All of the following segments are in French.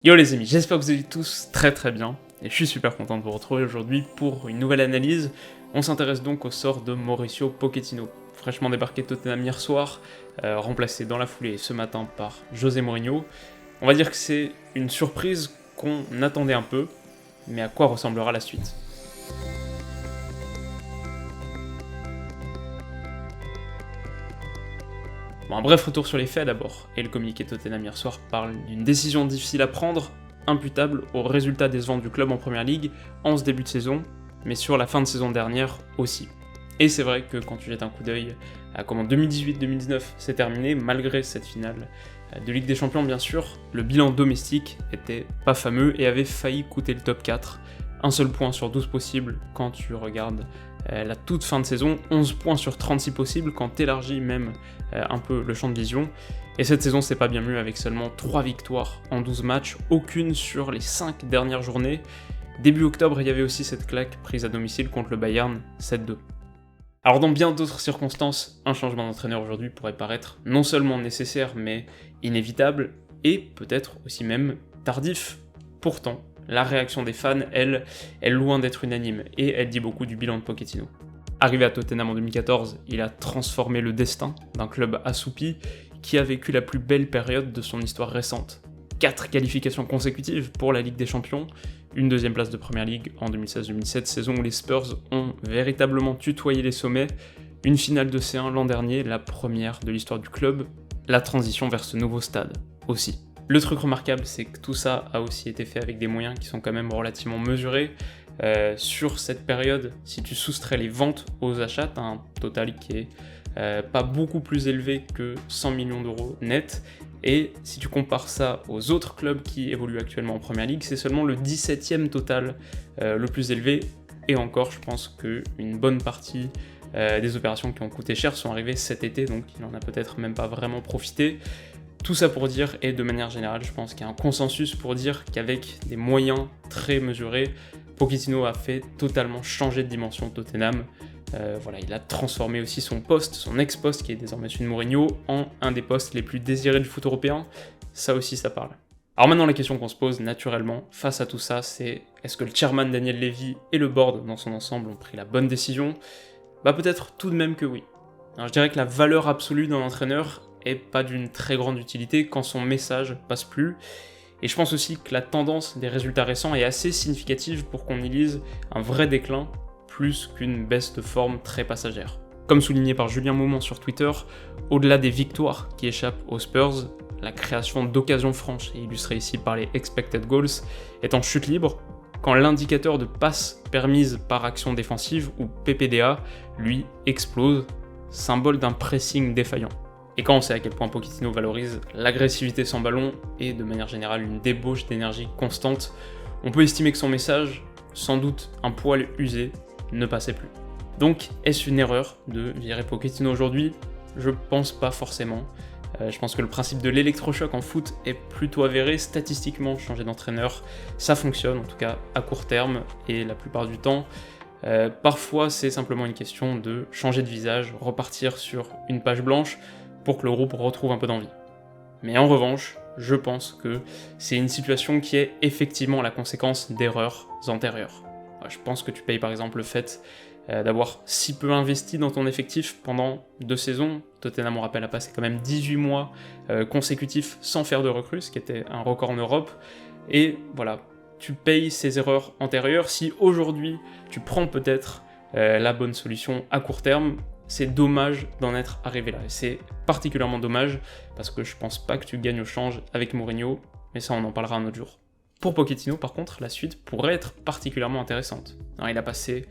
Yo les amis, j'espère que vous allez tous très bien, et je suis super content de vous retrouver aujourd'hui pour une nouvelle analyse. On s'intéresse donc au sort de Mauricio Pochettino, fraîchement débarqué de Tottenham hier soir, remplacé dans la foulée ce matin par José Mourinho. On va dire que c'est une surprise qu'on attendait un peu, mais à quoi ressemblera la suite ? Bon, un bref retour sur les faits d'abord, et le communiqué de Tottenham hier soir parle d'une décision difficile à prendre, imputable aux résultats décevants du club en Première Ligue en ce début de saison, mais sur la fin de saison dernière aussi. Et c'est vrai que quand tu jettes un coup d'œil à comment 2018-2019 s'est terminé, malgré cette finale de Ligue des Champions bien sûr, le bilan domestique était pas fameux et avait failli coûter le top 4. Un seul point sur 12 possibles quand tu regardes la toute fin de saison, 11 points sur 36 possibles quand t'élargis même un peu le champ de vision. Et cette saison c'est pas bien mieux avec seulement 3 victoires en 12 matchs, aucune sur les 5 dernières journées. Début octobre, il y avait aussi cette claque prise à domicile contre le Bayern, 7-2. Alors dans bien d'autres circonstances, un changement d'entraîneur aujourd'hui pourrait paraître non seulement nécessaire mais inévitable, et peut-être aussi même tardif. Pourtant, la réaction des fans, elle, est loin d'être unanime, et elle dit beaucoup du bilan de Pochettino. Arrivé à Tottenham en 2014, il a transformé le destin d'un club assoupi qui a vécu la plus belle période de son histoire récente. 4 qualifications consécutives pour la Ligue des Champions, une deuxième place de Première Ligue en 2016-2017, saison où les Spurs ont véritablement tutoyé les sommets, une finale de C1 l'an dernier, la première de l'histoire du club, la transition vers ce nouveau stade aussi. Le truc remarquable, c'est que tout ça a aussi été fait avec des moyens qui sont quand même relativement mesurés. Sur cette période, si tu soustrais les ventes aux achats, tu as un total qui est pas beaucoup plus élevé que 100 millions d'euros net. Et si tu compares ça aux autres clubs qui évoluent actuellement en Première Ligue, c'est seulement le 17e total le plus élevé. Et encore, je pense qu'une bonne partie des opérations qui ont coûté cher sont arrivées cet été, donc il n'en a peut-être même pas vraiment profité. Tout ça pour dire, et de manière générale, je pense qu'il y a un consensus pour dire qu'avec des moyens très mesurés, Pochettino a fait totalement changer de dimension Tottenham. Il a transformé aussi son poste, son ex-poste qui est désormais celui de Mourinho, en un des postes les plus désirés du foot européen. Ça aussi, ça parle. Alors maintenant, la question qu'on se pose naturellement face à tout ça, c'est est-ce que le chairman Daniel Levy et le board dans son ensemble ont pris la bonne décision ? Bah peut-être tout de même que oui. Alors, je dirais que la valeur absolue d'un entraîneur est pas d'une très grande utilité quand son message passe plus. Et je pense aussi que la tendance des résultats récents est assez significative pour qu'on y lise un vrai déclin plus qu'une baisse de forme très passagère. Comme souligné par Julien Maumont sur Twitter, au-delà des victoires qui échappent aux Spurs, la création d'occasions franches, et illustrée ici par les expected goals, est en chute libre, quand l'indicateur de passes permises par action défensive, ou PPDA, lui, explose, symbole d'un pressing défaillant. Et quand on sait à quel point Pochettino valorise l'agressivité sans ballon et de manière générale une débauche d'énergie constante, on peut estimer que son message, sans doute un poil usé, ne passait plus. Donc, est-ce une erreur de virer Pochettino aujourd'hui ? Je pense pas forcément. Je pense que le principe de l'électrochoc en foot est plutôt avéré. Statistiquement, changer d'entraîneur, ça fonctionne, en tout cas à court terme et la plupart du temps. Parfois, c'est simplement une question de changer de visage, repartir sur une page blanche, pour que le groupe retrouve un peu d'envie. Mais en revanche, je pense que c'est une situation qui est effectivement la conséquence d'erreurs antérieures. Je pense que tu payes par exemple le fait d'avoir si peu investi dans ton effectif pendant 2 saisons. Tottenham, on rappelle, a passé quand même 18 mois consécutifs sans faire de recrues, ce qui était un record en Europe. Et voilà, tu payes ces erreurs antérieures. Si aujourd'hui, tu prends peut-être la bonne solution à court terme, c'est dommage d'en être arrivé là. Et c'est particulièrement dommage parce que je pense pas que tu gagnes au change avec Mourinho, mais ça on en parlera un autre jour. Pour Pochettino, par contre, la suite pourrait être particulièrement intéressante. Alors, il a passé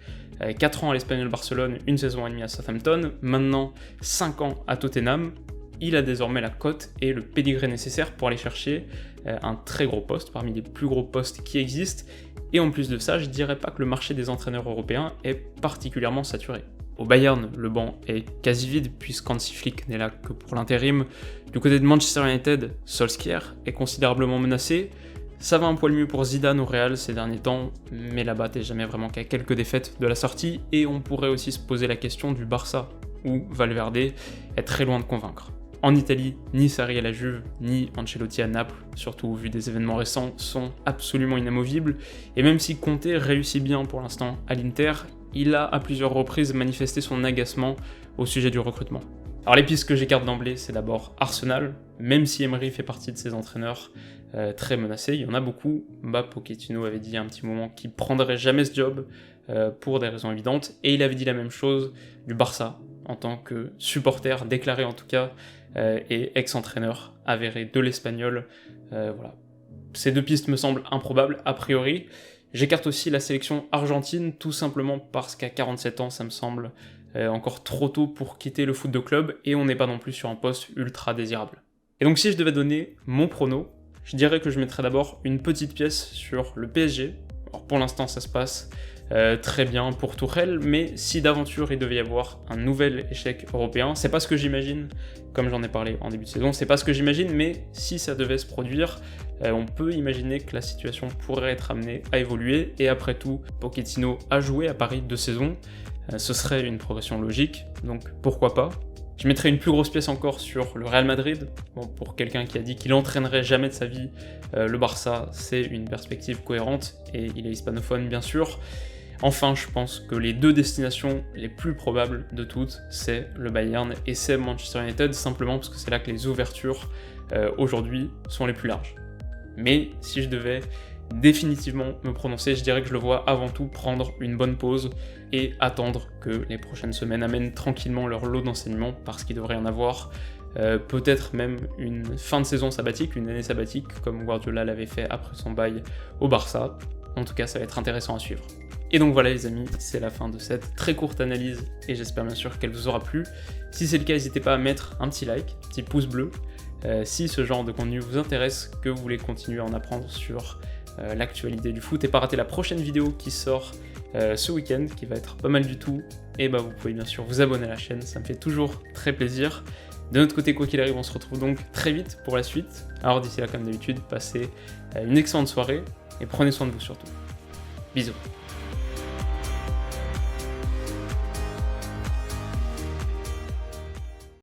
4 ans à l'Espagnol Barcelone, 1 saison et demie à Southampton, maintenant 5 ans à Tottenham. Il a désormais la cote et le pédigré nécessaire pour aller chercher un très gros poste, parmi les plus gros postes qui existent. Et en plus de ça, je dirais pas que le marché des entraîneurs européens est particulièrement saturé. Au Bayern, le banc est quasi vide puisqu'Hansi Flick n'est là que pour l'intérim. Du côté de Manchester United, Solskjaer est considérablement menacé. Ça va un poil mieux pour Zidane au Real ces derniers temps, mais là-bas t'es jamais vraiment qu'à quelques défaites de la sortie, et on pourrait aussi se poser la question du Barça, où Valverde est très loin de convaincre. En Italie, ni Sarri à la Juve, ni Ancelotti à Naples, surtout au vu des événements récents, sont absolument inamovibles, et même si Conte réussit bien pour l'instant à l'Inter, il a à plusieurs reprises manifesté son agacement au sujet du recrutement. Alors les pistes que j'écarte d'emblée, c'est d'abord Arsenal, même si Emery fait partie de ces entraîneurs très menacés, il y en a beaucoup. Pochettino avait dit il y a un petit moment qu'il prendrait jamais ce job pour des raisons évidentes, et il avait dit la même chose du Barça, en tant que supporter déclaré en tout cas, et ex-entraîneur avéré de l'Espagnol. Voilà. Ces deux pistes me semblent improbables a priori. J'écarte aussi la sélection argentine, tout simplement parce qu'à 47 ans, ça me semble encore trop tôt pour quitter le foot de club, et on n'est pas non plus sur un poste ultra désirable. Et donc si je devais donner mon prono, je dirais que je mettrais d'abord une petite pièce sur le PSG. Alors pour l'instant ça se passe très bien pour Tuchel, mais si d'aventure il devait y avoir un nouvel échec européen, c'est pas ce que j'imagine, comme j'en ai parlé en début de saison, c'est pas ce que j'imagine, mais si ça devait se produire, on peut imaginer que la situation pourrait être amenée à évoluer, et après tout, Pochettino a joué à Paris 2 saisons, ce serait une progression logique, donc pourquoi pas. Je mettrais une plus grosse pièce encore sur le Real Madrid. Bon, pour quelqu'un qui a dit qu'il entraînerait jamais de sa vie le Barça, c'est une perspective cohérente, et il est hispanophone bien sûr. Enfin, je pense que les deux destinations les plus probables de toutes, c'est le Bayern et c'est Manchester United, simplement parce que c'est là que les ouvertures aujourd'hui sont les plus larges. Mais si je devais définitivement me prononcer, je dirais que je le vois avant tout prendre une bonne pause et attendre que les prochaines semaines amènent tranquillement leur lot d'enseignements, parce qu'il devrait y en avoir, peut-être même une fin de saison sabbatique, une année sabbatique, comme Guardiola l'avait fait après son bail au Barça. En tout cas, ça va être intéressant à suivre. Et donc voilà les amis, c'est la fin de cette très courte analyse, et j'espère bien sûr qu'elle vous aura plu. Si c'est le cas, n'hésitez pas à mettre un petit like, un petit pouce bleu, si ce genre de contenu vous intéresse, que vous voulez continuer à en apprendre sur l'actualité du foot et pas rater la prochaine vidéo qui sort ce week-end, qui va être pas mal du tout. Et vous pouvez bien sûr vous abonner à la chaîne, ça me fait toujours très plaisir. De notre côté, quoi qu'il arrive, on se retrouve donc très vite pour la suite. Alors d'ici là, comme d'habitude, passez une excellente soirée et prenez soin de vous surtout. Bisous.